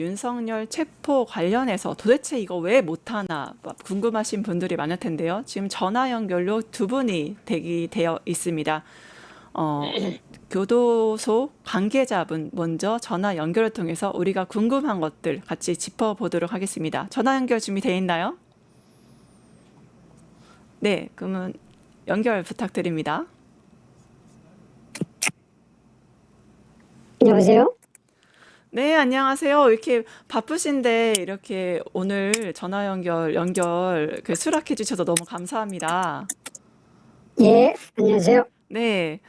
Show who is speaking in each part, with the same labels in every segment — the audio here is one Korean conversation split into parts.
Speaker 1: 윤석열 체포 관련해서 도대체 이거 왜 못하나 궁금하신 분들이 많을 텐데요. 지금 전화 연결로 두 분이 대기되어 있습니다. 교도소 관계자분 먼저 전화 연결을 통해서 우리가 궁금한 것들 같이 짚어보도록 하겠습니다. 전화 연결 준비되어 있나요? 네, 그러면 연결 부탁드립니다.
Speaker 2: 여보세요?
Speaker 1: 네, 안녕하세요. 이렇게 바쁘신데 이렇게 오늘 전화 연결 수락해 주셔서 너무 감사합니다.
Speaker 2: 예, 안녕하세요.
Speaker 1: 네.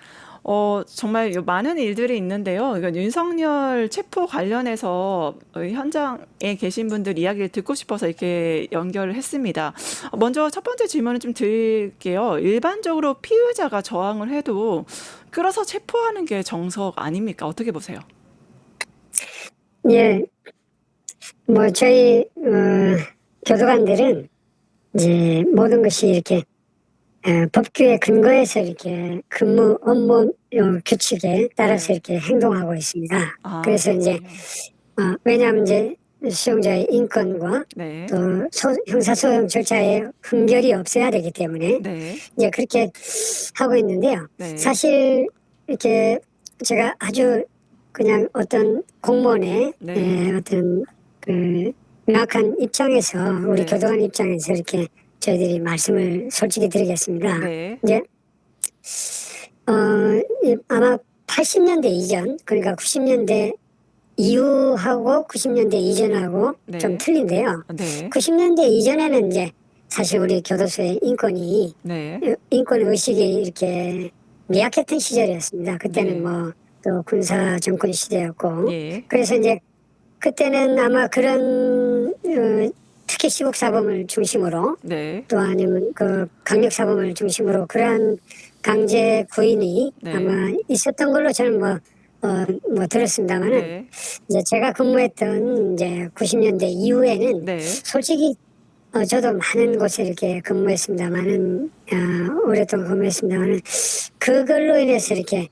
Speaker 1: 정말 많은 일들이 있는데요. 이건 윤석열 체포 관련해서 현장에 계신 분들 이야기를 듣고 싶어서 이렇게 연결을 했습니다. 먼저 첫 번째 질문을 좀 드릴게요. 일반적으로 피의자가 저항을 해도 끌어서 체포하는 게 정석 아닙니까? 어떻게 보세요?
Speaker 2: 예, 저희, 교도관들은 이제 모든 것이 이렇게, 법규에 근거해서 이렇게 근무, 업무 규칙에 따라서 이렇게 행동하고 있습니다.
Speaker 1: 아,
Speaker 2: 그래서 이제,
Speaker 1: 그렇군요.
Speaker 2: 왜냐하면 이제 수용자의 인권과
Speaker 1: 네.
Speaker 2: 또 형사소송 절차에 흠결이 없어야 되기 때문에
Speaker 1: 네.
Speaker 2: 이제 그렇게 하고 있는데요.
Speaker 1: 네.
Speaker 2: 사실 이렇게 제가 아주 그냥 어떤 공무원의
Speaker 1: 네.
Speaker 2: 어떤 그 명확한 입장에서 우리
Speaker 1: 네.
Speaker 2: 교도관 입장에서 이렇게 저희들이 말씀을 솔직히 드리겠습니다.
Speaker 1: 네.
Speaker 2: 이제 아마 80년대 이전, 그러니까 90년대 이후하고 90년대 이전하고 좀
Speaker 1: 네.
Speaker 2: 틀린데요.
Speaker 1: 네.
Speaker 2: 90년대 이전에는 이제 사실 우리 교도소의 인권이
Speaker 1: 네.
Speaker 2: 인권 의식이 이렇게 미약했던 시절이었습니다. 그때는
Speaker 1: 네.
Speaker 2: 또 군사 정권 시대였고,
Speaker 1: 예.
Speaker 2: 그래서 이제 그때는 아마 그런 특히 시국 사범을 중심으로
Speaker 1: 네.
Speaker 2: 또 아니면 그 강력 사범을 중심으로 그러한 강제 구인이
Speaker 1: 네.
Speaker 2: 아마 있었던 걸로 저는 들었습니다만은
Speaker 1: 네.
Speaker 2: 이제 제가 근무했던 이제 90년대 이후에는
Speaker 1: 네.
Speaker 2: 솔직히 저도 많은 곳에 이렇게 근무했습니다만은 오랫동안 근무했습니다만은 그걸로 인해서 이렇게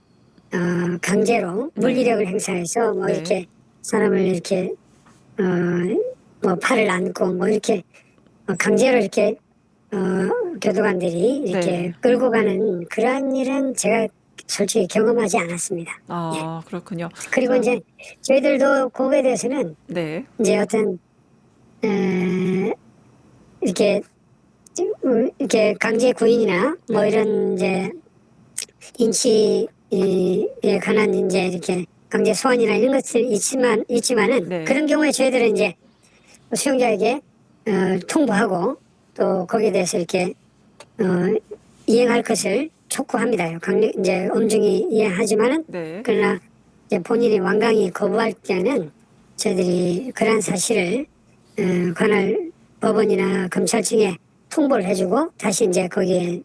Speaker 2: 강제로
Speaker 1: 네.
Speaker 2: 물리력을 행사해서
Speaker 1: 네.
Speaker 2: 이렇게 사람을 이렇게 팔을 안고 이렇게 강제로 이렇게 교도관들이 이렇게
Speaker 1: 네.
Speaker 2: 끌고 가는 그러한 일은 제가 솔직히 경험하지 않았습니다. 예.
Speaker 1: 아, 그렇군요.
Speaker 2: 그리고 이제 저희들도 그거에 대해서는
Speaker 1: 네.
Speaker 2: 이제 어떤 이렇게 강제 구인이나
Speaker 1: 네.
Speaker 2: 이런 이제 인치에 관한 이제 이렇게 강제 소환이나 이런 것들 있지만은
Speaker 1: 네.
Speaker 2: 그런 경우에 저희들은 이제 수용자에게 통보하고 또 거기에 대해서 이렇게 이행할 것을 촉구합니다. 이제 엄중히 이행하지만은
Speaker 1: 네.
Speaker 2: 그러나 이제 본인이 완강히 거부할 때는 저희들이 그러한 사실을 관할 법원이나 검찰청에 통보를 해주고 다시 이제 거기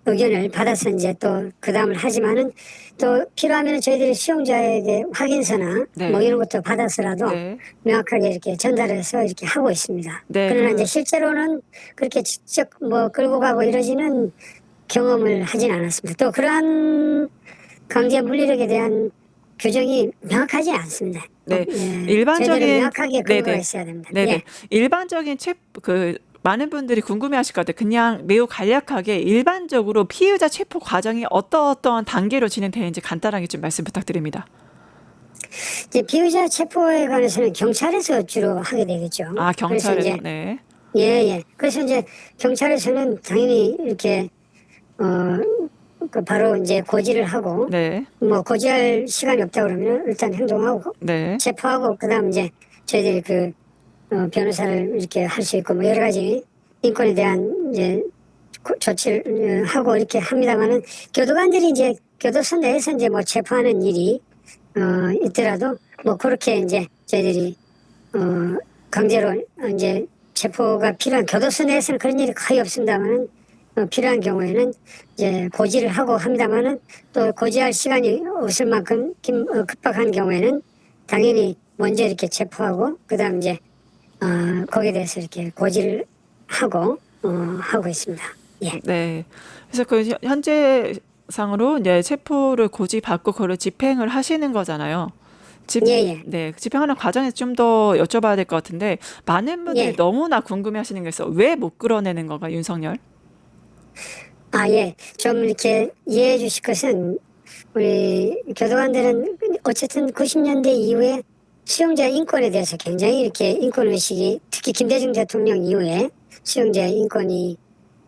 Speaker 2: 의견을 받아서 이제 또 그 다음을 하지만은 또 필요하면 저희들이 수용자에게 확인서나
Speaker 1: 네.
Speaker 2: 이런 것도 받아서라도
Speaker 1: 네.
Speaker 2: 명확하게 이렇게 전달해서 이렇게 하고 있습니다.
Speaker 1: 네.
Speaker 2: 그러나 이제 실제로는 그렇게 직접 끌고 가고 이러지는 경험을 하진 않았습니다. 또 그러한 강제 물리력에 대한 규정이 명확하지 않습니다.
Speaker 1: 네.
Speaker 2: 제대로
Speaker 1: 일반적인
Speaker 2: 명확하게 근거가
Speaker 1: 네네.
Speaker 2: 있어야 됩니다.
Speaker 1: 네네.
Speaker 2: 예.
Speaker 1: 일반적인 많은 분들이 궁금해하실 것 같아요. 그냥 매우 간략하게 일반적으로 피의자 체포 과정이 어떠한 단계로 진행되는지 간단하게 좀 말씀 부탁드립니다.
Speaker 2: 이제 피의자 체포에 관해서는 경찰에서 주로 하게 되겠죠.
Speaker 1: 아,
Speaker 2: 그래서
Speaker 1: 경찰에서.
Speaker 2: 이제
Speaker 1: 네.
Speaker 2: 예. 그래서 이제 경찰에서는 당연히 이렇게 바로 이제 고지를 하고
Speaker 1: 네.
Speaker 2: 고지할 시간이 없다 그러면 일단 행동하고
Speaker 1: 네.
Speaker 2: 체포하고 그다음 이제 저희들이 변호사를 이렇게 할 수 있고 여러 가지 인권에 대한 이제 조치를 하고 이렇게 합니다만은 교도관들이 이제 교도소 내에서 이제 체포하는 일이 있더라도 그렇게 이제 저희들이 강제로 이제 체포가 필요한 교도소 내에서는 그런 일이 거의 없습니다만은 필요한 경우에는 이제 고지를 하고 합니다만은 또 고지할 시간이 없을 만큼 급박한 경우에는 당연히 먼저 이렇게 체포하고 그다음 이제 거기에 대해서 이렇게 고지를 하고 하고 있습니다. 예.
Speaker 1: 네. 그래서 현재 상으로 이제 체포를 고지받고 그걸 집행을 하시는 거잖아요.
Speaker 2: 예, 예.
Speaker 1: 네, 집행하는 과정에서 좀 더 여쭤봐야 될 것 같은데 많은 분들이
Speaker 2: 예.
Speaker 1: 너무나 궁금해하시는 게 있어. 왜 못 끌어내는 건가, 윤석열?
Speaker 2: 아, 예. 좀 이렇게 이해해 주실 것은 우리 교도관들은 어쨌든 90년대 이후에 수용자 인권에 대해서 굉장히 이렇게 인권의식이 특히 김대중 대통령 이후에 수용자 인권이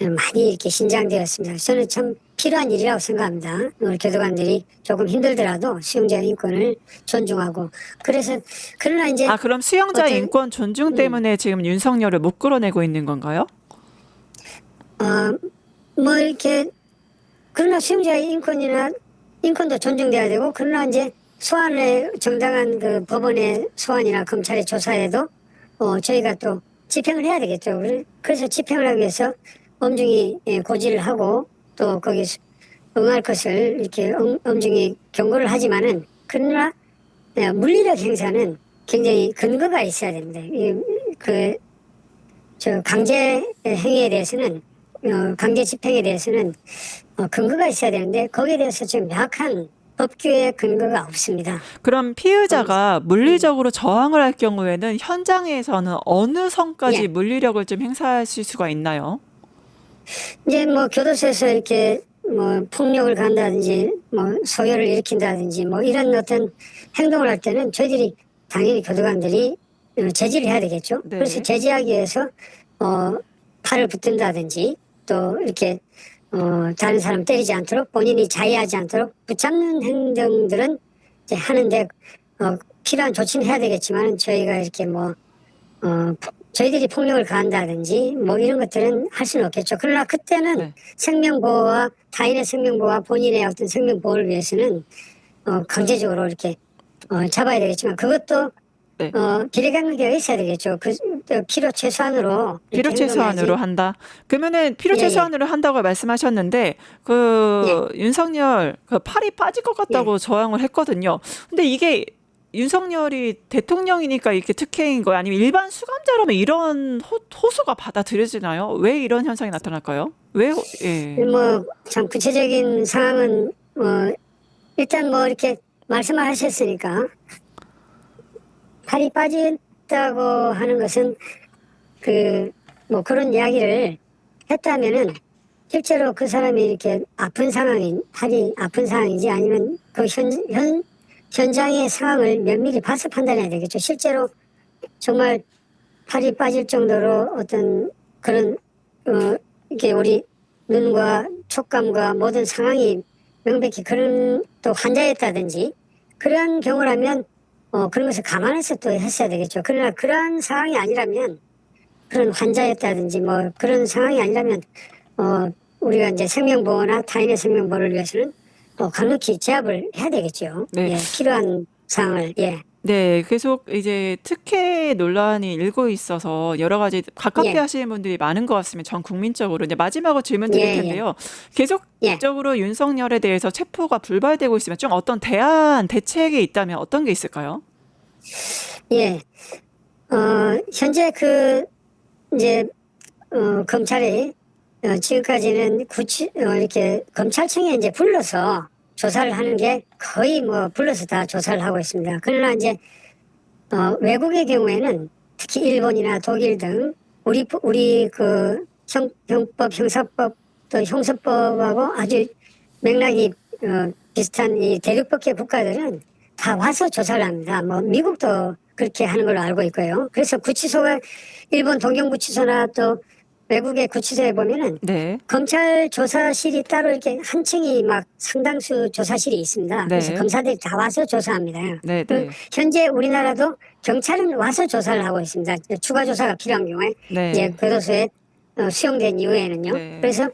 Speaker 2: 많이 이렇게 신장되었습니다. 저는 참 필요한 일이라고 생각합니다. 우리 교도관들이 조금 힘들더라도 수용자 인권을 존중하고 그래서 그러나 이제
Speaker 1: 아, 그럼 수용자
Speaker 2: 어떤
Speaker 1: 인권 존중 때문에 지금 윤석열을 못 끌어내고 있는 건가요?
Speaker 2: 뭐 이렇게 그러나 수용자의 인권이나 인권도 존중돼야 되고 그러나 이제 소환의 정당한 그 법원의 소환이나 검찰의 조사에도 저희가 또 집행을 해야 되겠죠. 그래서 집행을 하기 위해서 엄중히 고지를 하고 또 거기 응할 것을 이렇게 엄중히 경고를 하지만은 그러나 물리력 행사는 굉장히 근거가 있어야 됩니다. 저 강제 행위에 대해서는 강제 집행에 대해서는 근거가 있어야 되는데 거기에 대해서 지금 명확한 법규의 근거가 없습니다.
Speaker 1: 그럼 피의자가 물리적으로 저항을 할 경우에는 현장에서는 어느 선까지
Speaker 2: 예.
Speaker 1: 물리력을 좀 행사하실 수가 있나요?
Speaker 2: 이제 뭐 교도소에서 이렇게 뭐 폭력을 간다든지 뭐 소요를 일으킨다든지 뭐 이런 어떤 행동을 할 때는 저희들이 당연히 교도관들이 제지를 해야 되겠죠. 그래서
Speaker 1: 네.
Speaker 2: 제지하기 위해서 팔을 붙든다든지 또 이렇게 다른 사람 때리지 않도록 본인이 자해하지 않도록 붙잡는 행동들은 이제 하는데 필요한 조치는 해야 되겠지만 저희가 이렇게 저희들이 폭력을 가한다든지 뭐 이런 것들은 할 수는 없겠죠. 그러나 그때는
Speaker 1: 네.
Speaker 2: 생명보호와 타인의 생명보호와 본인의 어떤 생명보호를 위해서는 강제적으로 이렇게 잡아야 되겠지만 그것도
Speaker 1: 네.
Speaker 2: 기대관계가 있어야 되겠죠. 필요 최소한으로
Speaker 1: 필요
Speaker 2: 이렇게
Speaker 1: 최소한으로
Speaker 2: 행동해야지.
Speaker 1: 한다. 그러면은 필요
Speaker 2: 예, 예,
Speaker 1: 최소한으로 한다고 말씀하셨는데 그
Speaker 2: 예,
Speaker 1: 윤석열 그 팔이 빠질 것
Speaker 2: 예.
Speaker 1: 같다고 저항을 했거든요. 근데 이게 윤석열이 대통령이니까 이렇게 특혜인 거예요? 아니면 일반 수감자라면 이런 호소가 받아들여지나요? 왜 이런 현상이 나타날까요? 왜? 예.
Speaker 2: 참 구체적인 상황은 일단 뭐 이렇게 말씀을 하셨으니까 팔이 빠졌다고 하는 것은 그런 이야기를 했다면은 실제로 그 사람이 이렇게 아픈 상황인 팔이 아픈 상황인지 아니면 그 현장의 상황을 면밀히 봐서 판단해야 되겠죠. 실제로 정말 팔이 빠질 정도로 어떤 그런 이게 우리 눈과 촉감과 모든 상황이 명백히 그런 또 환자였다든지 그러한 경우라면 그런 것을 감안해서 또 했어야 되겠죠. 그러나 그러한 상황이 아니라면 그런 환자였다든지 뭐 그런 상황이 아니라면 우리가 이제 생명보호나 타인의 생명보호를 위해서는 강력히 제압을 해야 되겠죠.
Speaker 1: 네.
Speaker 2: 예, 필요한 상황을 예.
Speaker 1: 네, 계속 이제 특혜 논란이 일고 있어서 여러 가지 가깝게
Speaker 2: 예.
Speaker 1: 하시는 분들이 많은 것 같습니다. 전 국민적으로. 이제 마지막으로 질문 드릴
Speaker 2: 예, 예.
Speaker 1: 텐데요.
Speaker 2: 예.
Speaker 1: 계속적으로 윤석열에 대해서 체포가 불발되고 있으면 좀 어떤 대책이 있다면 어떤 게 있을까요?
Speaker 2: 예. 현재 이제, 검찰이, 지금까지는 이렇게 검찰청에 이제 불러서 조사를 하는 게 거의 불러서 다 조사를 하고 있습니다. 그러나 이제, 외국의 경우에는 특히 일본이나 독일 등 우리 형법, 형사법 또 형사법하고 아주 맥락이, 비슷한 이 대륙법계 국가들은 다 와서 조사를 합니다. 미국도 그렇게 하는 걸로 알고 있고요. 그래서 구치소가 일본 동경구치소나 또 외국의 구치소에 보면은
Speaker 1: 네.
Speaker 2: 검찰 조사실이 따로 이렇게 한 층이 상당수 조사실이 있습니다. 그래서
Speaker 1: 네.
Speaker 2: 검사들이 다 와서 조사합니다.
Speaker 1: 네, 네.
Speaker 2: 현재 우리나라도 경찰은 와서 조사를 하고 있습니다. 추가 조사가 필요한 경우에 이제
Speaker 1: 네.
Speaker 2: 교도소에 수용된 이후에는요.
Speaker 1: 네.
Speaker 2: 그래서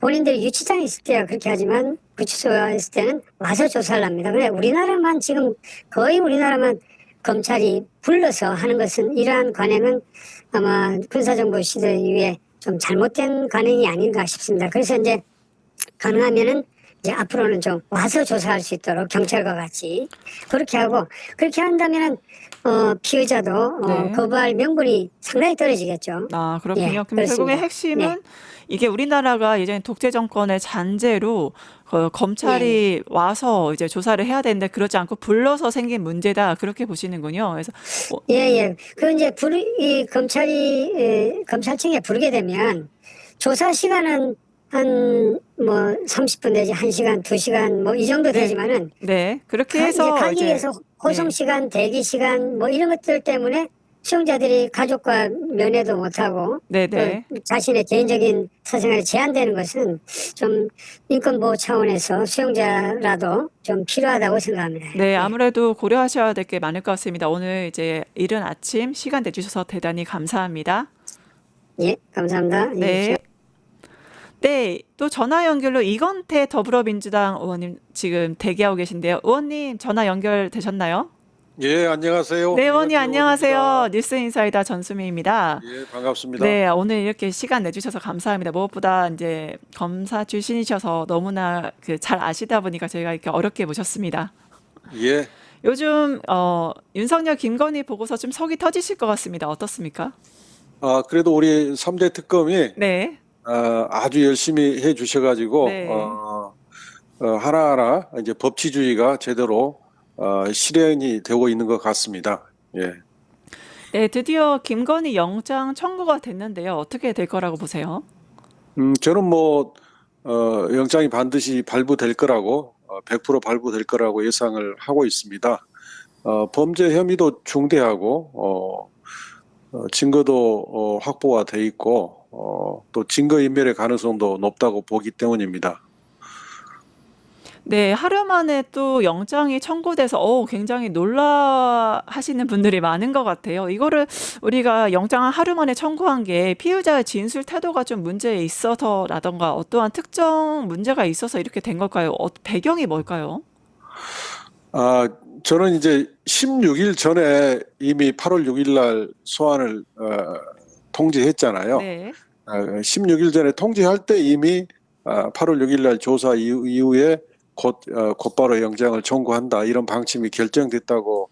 Speaker 2: 본인들이 유치장에 있을 때야 그렇게 하지만 구치소에 있을 때는 와서 조사를 합니다. 그래 우리나라만 지금 거의 우리나라만 검찰이 불러서 하는 것은 이러한 관행은 아마 군사정부 시대 이후에 좀 잘못된 관행이 아닌가 싶습니다. 그래서 이제 가능하면은 이제 앞으로는 좀 와서 조사할 수 있도록 경찰과 같이 그렇게 하고 그렇게 한다면은 피의자도
Speaker 1: 네.
Speaker 2: 거부할 명분이 상당히 떨어지겠죠.
Speaker 1: 아,
Speaker 2: 예,
Speaker 1: 그렇군요. 그럼 결국에
Speaker 2: 그렇습니다. 네,
Speaker 1: 핵심은 이게 우리나라가 예전에 독재 정권의 잔재로 검찰이 와서 이제 조사를 해야 되는데 그러지 않고 불러서 생긴 문제다 그렇게 보시는군요. 그래서
Speaker 2: 예, 예. 그 이제 이 검찰이 검찰청에 부르게 되면 조사 시간은 한 뭐 30분 내지 1시간, 2시간 뭐 이 정도
Speaker 1: 네,
Speaker 2: 되지만은
Speaker 1: 네 그렇게
Speaker 2: 이제
Speaker 1: 해서
Speaker 2: 가기
Speaker 1: 이제
Speaker 2: 위해서 호송
Speaker 1: 네.
Speaker 2: 시간, 대기 시간 뭐 이런 것들 때문에 수용자들이 가족과 면회도 못하고 또
Speaker 1: 네네.
Speaker 2: 자신의 개인적인 사생활이 제한되는 것은 좀 인권 보호 차원에서 수용자라도 좀 필요하다고 생각합니다.
Speaker 1: 네,
Speaker 2: 예,
Speaker 1: 아무래도 고려하셔야 될 게 많을 것 같습니다. 오늘 이제 이른 아침 시간 내주셔서 대단히 감사합니다.
Speaker 2: 예, 감사합니다. 안녕히 계십시오.
Speaker 1: 네. 네, 또 전화 연결로 이건태 더불어민주당 의원님 지금 대기하고 계신데요. 의원님 전화 연결되셨나요?
Speaker 3: 예, 안녕하세요.
Speaker 1: 네, 의원님
Speaker 3: 이건태
Speaker 1: 안녕하세요.
Speaker 3: 의원입니다.
Speaker 1: 뉴스 인사이다 전수미입니다.
Speaker 3: 예, 반갑습니다.
Speaker 1: 네, 오늘 이렇게 시간 내주셔서 감사합니다. 무엇보다 이제 검사 출신이셔서 너무나 그 잘 아시다 보니까 저희가 이렇게 어렵게 모셨습니다.
Speaker 3: 예,
Speaker 1: 요즘 윤석열 김건희 보고서 좀 속이 터지실 것 같습니다. 어떻습니까?
Speaker 3: 그래도 우리 3대 특검이
Speaker 1: 네,
Speaker 3: 아주 열심히 해 주셔가지고,
Speaker 1: 네.
Speaker 3: 하나하나 이제 법치주의가 제대로 실현이 되고 있는 것 같습니다. 예.
Speaker 1: 네, 드디어 김건희 영장 청구가 됐는데요. 어떻게 될 거라고 보세요?
Speaker 3: 저는 뭐, 영장이 반드시 발부될 거라고, 100% 발부될 거라고 예상을 하고 있습니다. 범죄 혐의도 중대하고, 증거도 확보가 돼 있고 또 증거인멸의 가능성도 높다고 보기 때문입니다.
Speaker 1: 네, 하루 만에 또 영장이 청구돼서 굉장히 놀라하시는 분들이 많은 것 같아요. 이거를 우리가 영장을 하루 만에 청구한 게 피의자의 진술 태도가 좀 문제 있어서라던가 어떠한 특정 문제가 있어서 이렇게 된 걸까요? 배경이 뭘까요?
Speaker 3: 아, 저는 이제 16일 전에 이미 8월 6일 날 소환을 통지했잖아요.
Speaker 1: 네,
Speaker 3: 16일 전에 통지할 때 이미 8월 6일 날 조사 이후에 곧바로 영장을 청구한다 이런 방침이 결정됐다고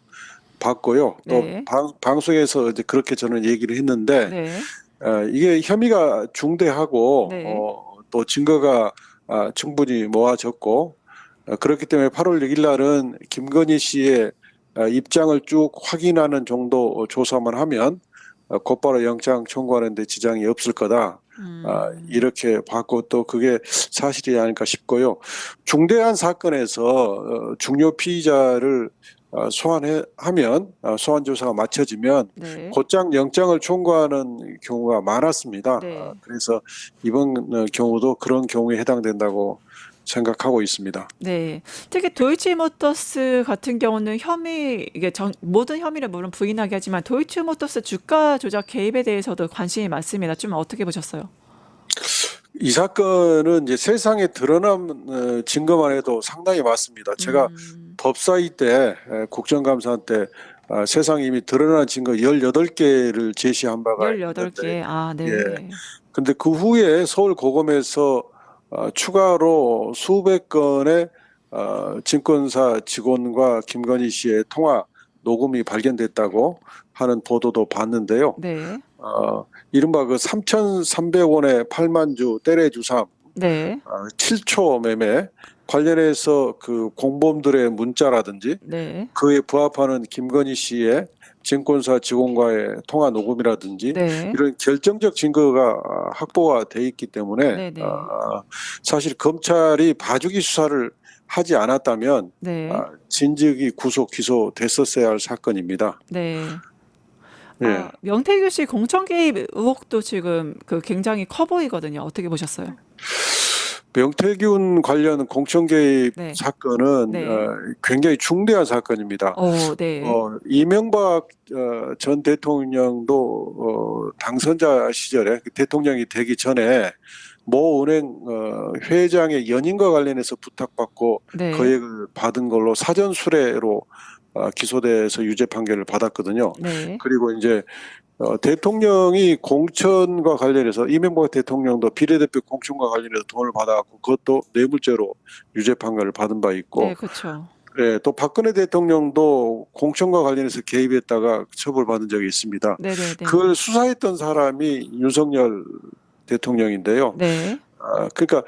Speaker 3: 봤고요. 또
Speaker 1: 네,
Speaker 3: 방송에서 이제 그렇게 저는 얘기를 했는데
Speaker 1: 네,
Speaker 3: 이게 혐의가 중대하고
Speaker 1: 네,
Speaker 3: 또 증거가 충분히 모아졌고 그렇기 때문에 8월 6일 날은 김건희 씨의 입장을 쭉 확인하는 정도 조사만 하면 곧바로 영장 청구하는 데 지장이 없을 거다. 이렇게 봤고 또 그게 사실이 아닐까 싶고요. 중대한 사건에서 중요 피의자를 소환하면 소환 조사가 마쳐지면
Speaker 1: 네,
Speaker 3: 곧장 영장을 청구하는 경우가 많았습니다.
Speaker 1: 네.
Speaker 3: 그래서 이번 경우도 그런 경우에 해당된다고 생각하고 있습니다.
Speaker 1: 네. 특히 도이치모터스 같은 경우는 이게 모든 혐의를 물론 부인하게 하지만 도이치모터스 주가 조작 개입에 대해서도 관심이 많습니다. 좀 어떻게 보셨어요?
Speaker 3: 이 사건은 이제 세상에 드러난 증거만 해도 상당히 많습니다. 제가
Speaker 1: 음,
Speaker 3: 법사위 때 국정감사 때 세상에 이미 드러난 증거 18개를 제시한 바가 있는데
Speaker 1: 18개. 아,
Speaker 3: 예.
Speaker 1: 네.
Speaker 3: 근데 그 후에 서울고검에서 추가로 수백 건의 증권사 직원과 김건희 씨의 통화 녹음이 발견됐다고 하는 보도도 봤는데요.
Speaker 1: 네.
Speaker 3: 이른바 그 3,300원의 8만 주 때려주삼
Speaker 1: 네.
Speaker 3: 7초 매매 관련해서 그 공범들의 문자라든지
Speaker 1: 네.
Speaker 3: 그에 부합하는 김건희 씨의 증권사 직원과의 통화 녹음이라든지
Speaker 1: 네.
Speaker 3: 이런 결정적 증거가 확보가 돼 있기 때문에
Speaker 1: 네, 네.
Speaker 3: 사실 검찰이 봐주기 수사를 하지 않았다면
Speaker 1: 네.
Speaker 3: 진즉이 구속 기소됐었어야 할 사건입니다.
Speaker 1: 네.
Speaker 3: 예.
Speaker 1: 명태규 씨 공천 개입 의혹도 지금 굉장히 커 보이거든요. 어떻게 보셨어요?
Speaker 3: 명태균 관련 공천 개입
Speaker 1: 네.
Speaker 3: 사건은
Speaker 1: 네.
Speaker 3: 굉장히 중대한 사건입니다.
Speaker 1: 네.
Speaker 3: 이명박 전 대통령도 당선자 시절에 대통령이 되기 전에 모 은행 회장의 연임과 관련해서 부탁받고
Speaker 1: 네.
Speaker 3: 거액을 받은 걸로 사전 수뢰로 기소돼서 유죄 판결을 받았거든요.
Speaker 1: 네.
Speaker 3: 그리고 이제 대통령이 공천과 관련해서 이명박 대통령도 비례대표 공천과 관련해서 돈을 받아갖고 그것도 뇌물죄로 유죄 판결을 받은 바
Speaker 1: 네,
Speaker 3: 있고,
Speaker 1: 그렇죠.
Speaker 3: 예, 또 박근혜 대통령도 공천과 관련해서 개입했다가 처벌받은 적이 있습니다.
Speaker 1: 네, 네, 네.
Speaker 3: 그걸 수사했던 사람이 윤석열 대통령인데요.
Speaker 1: 네.
Speaker 3: 그러니까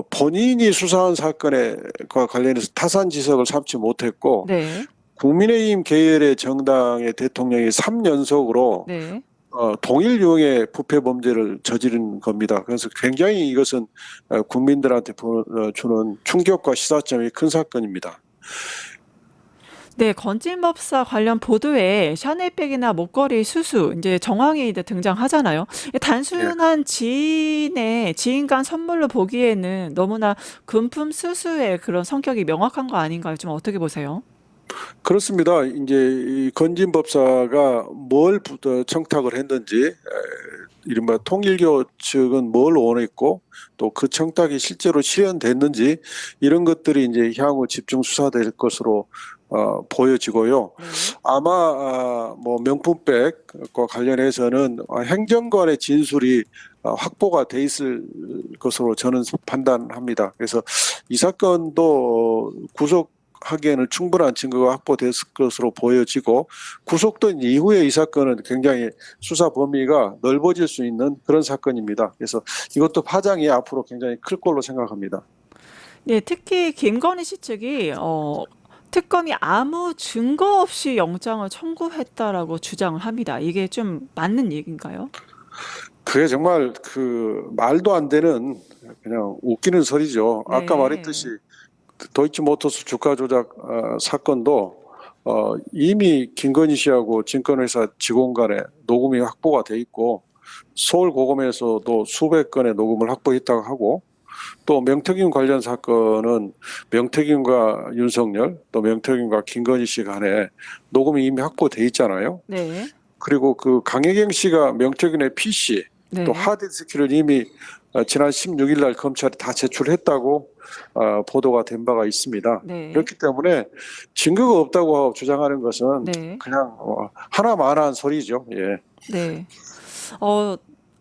Speaker 3: 본인이 수사한 사건과 관련해서 타산지석을 삼지 못했고
Speaker 1: 네.
Speaker 3: 국민의힘 계열의 정당의 대통령이 3연속으로
Speaker 1: 네.
Speaker 3: 동일 유형의 부패 범죄를 저지른 겁니다. 그래서 굉장히 이것은 국민들한테 주는 충격과 시사점이 큰 사건입니다.
Speaker 1: 네, 건진법사 관련 보도에 샤넬백이나 목걸이 수수 이제 정황이 이제 등장하잖아요. 단순한 지인 간 선물로 보기에는 너무나 금품 수수의 그런 성격이 명확한 거 아닌가요? 좀 어떻게 보세요?
Speaker 3: 그렇습니다. 이제 이 건진 법사가 뭘 청탁을 했는지, 이른바 통일교 측은 뭘 원했고 또 그 청탁이 실제로 실현됐는지 이런 것들이 이제 향후 집중 수사될 것으로 보여지고요.
Speaker 1: 네.
Speaker 3: 아마 뭐 명품백과 관련해서는 행정관의 진술이 확보가 돼 있을 것으로 저는 판단합니다. 그래서 이 사건도 구속하기에는 충분한 증거가 확보됐을 것으로 보여지고 구속된 이후에 이 사건은 굉장히 수사 범위가 넓어질 수 있는 그런 사건입니다. 그래서 이것도 파장이 앞으로 굉장히 클 걸로 생각합니다.
Speaker 1: 네, 특히 김건희 씨 측이 특검이 아무 증거 없이 영장을 청구했다라고 주장을 합니다. 이게 좀 맞는 얘기인가요?
Speaker 3: 그게 정말 그 말도 안 되는 그냥 웃기는 소리죠. 아까
Speaker 1: 네.
Speaker 3: 말했듯이 도이치모터스 주가 조작 사건도 이미 김건희 씨하고 증권회사 직원 간에 녹음이 확보가 돼 있고 서울고검에서도 수백 건의 녹음을 확보했다고 하고 또 명태균 관련 사건은 명태균과 윤석열 또 명태균과 김건희 씨 간에 녹음이 이미 확보돼 있잖아요.
Speaker 1: 네.
Speaker 3: 그리고 그 강혜경 씨가 명태균의 PC
Speaker 1: 네.
Speaker 3: 또 하드디스크를 이미 지난 16일 날 검찰이 다 제출했다고 보도가 된 바가 있습니다.
Speaker 1: 네.
Speaker 3: 그렇기 때문에 증거가 없다고 주장하는 것은
Speaker 1: 네.
Speaker 3: 그냥 하나만한 소리죠. 예.
Speaker 1: 네.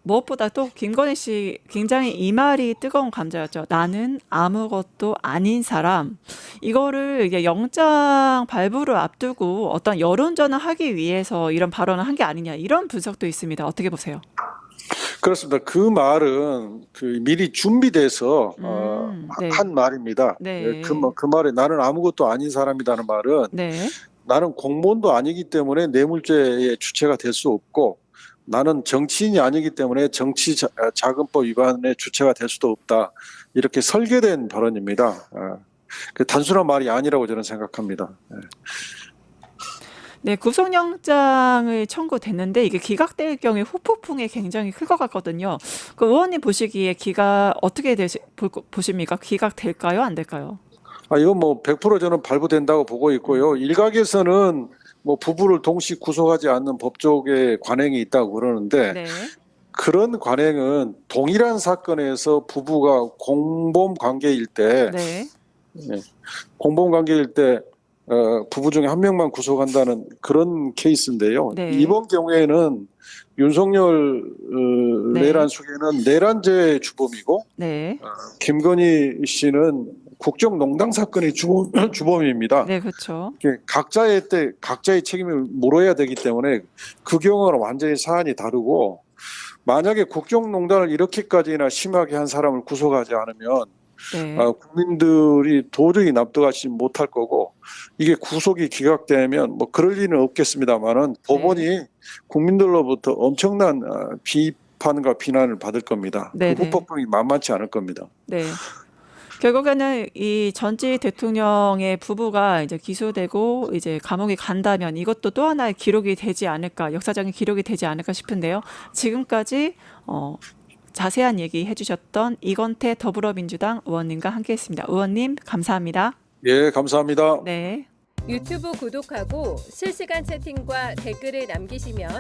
Speaker 1: 무엇보다 또 김건희 씨 굉장히 이 말이 뜨거운 감자였죠. 나는 아무것도 아닌 사람. 이거를 이게 영장 발부를 앞두고 어떤 여론전을 하기 위해서 이런 발언을 한 게 아니냐 이런 분석도 있습니다. 어떻게 보세요?
Speaker 3: 그렇습니다. 그 말은 그 미리 준비돼서
Speaker 1: 네.
Speaker 3: 한 말입니다.
Speaker 1: 네.
Speaker 3: 그 말에 나는 아무것도 아닌 사람이라는 말은
Speaker 1: 네.
Speaker 3: 나는 공무원도 아니기 때문에 뇌물죄의 주체가 될 수 없고 나는 정치인이 아니기 때문에 정치자금법 위반의 주체가 될 수도 없다. 이렇게 설계된 발언입니다. 그 단순한 말이 아니라고 저는 생각합니다.
Speaker 1: 네, 구속영장을 청구됐는데 이게 기각될 경우에 후폭풍이 굉장히 클 것 같거든요. 그 의원님 보시기에 어떻게 보십니까? 기각될까요? 안 될까요?
Speaker 3: 이건 뭐 100% 저는 발부된다고 보고 있고요. 일각에서는 뭐 부부를 동시 구속하지 않는 법조계 관행이 있다고 그러는데
Speaker 1: 네.
Speaker 3: 그런 관행은 동일한 사건에서 부부가 공범 관계일 때
Speaker 1: 네.
Speaker 3: 부부 중에 한 명만 구속한다는 그런 케이스인데요.
Speaker 1: 네.
Speaker 3: 이번 경우에는 윤석열 내란 수계는 내란죄 주범이고
Speaker 1: 네.
Speaker 3: 김건희 씨는 국정농단 사건의 주범입니다.
Speaker 1: 네, 그렇죠.
Speaker 3: 각자의 책임을 물어야 되기 때문에 그 경우는 완전히 사안이 다르고 만약에 국정농단을 이렇게까지나 심하게 한 사람을 구속하지 않으면
Speaker 1: 네.
Speaker 3: 국민들이 도저히 납득하지 못할 거고 이게 구속이 기각되면 뭐 그럴 리는 없겠습니다만은 법원이 국민들로부터 엄청난 비판과 비난을 받을 겁니다.
Speaker 1: 네,
Speaker 3: 그 후폭풍이 만만치 않을 겁니다.
Speaker 1: 네. 결국에는 이 전직 대통령의 부부가 이제 기소되고 이제 감옥에 간다면 이것도 또 하나의 기록이 되지 않을까, 역사적인 기록이 되지 않을까 싶은데요. 지금까지 자세한 얘기 해주셨던 이건태 더불어민주당 의원님과 함께했습니다. 의원님 감사합니다.
Speaker 3: 예, 감사합니다.
Speaker 1: 네.
Speaker 4: 유튜브 구독하고 실시간 채팅과 댓글을 남기시면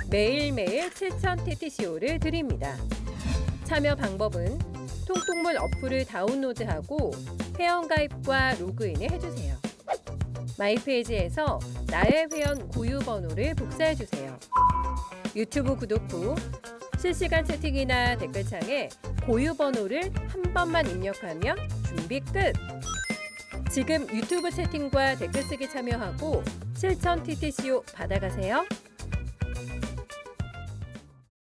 Speaker 4: 매일매일 7,000TTCO를 드립니다. 참여 방법은 통통물 어플을 다운로드하고 회원가입과 로그인을 해주세요. 마이페이지에서 나의 회원 고유 번호를 복사해주세요. 유튜브 구독 후 실시간 채팅이나 댓글창에 고유 번호를 한 번만 입력하면 준비 끝! 지금 유튜브 채팅과 댓글 쓰기 참여하고 7,000TTCO 받아가세요.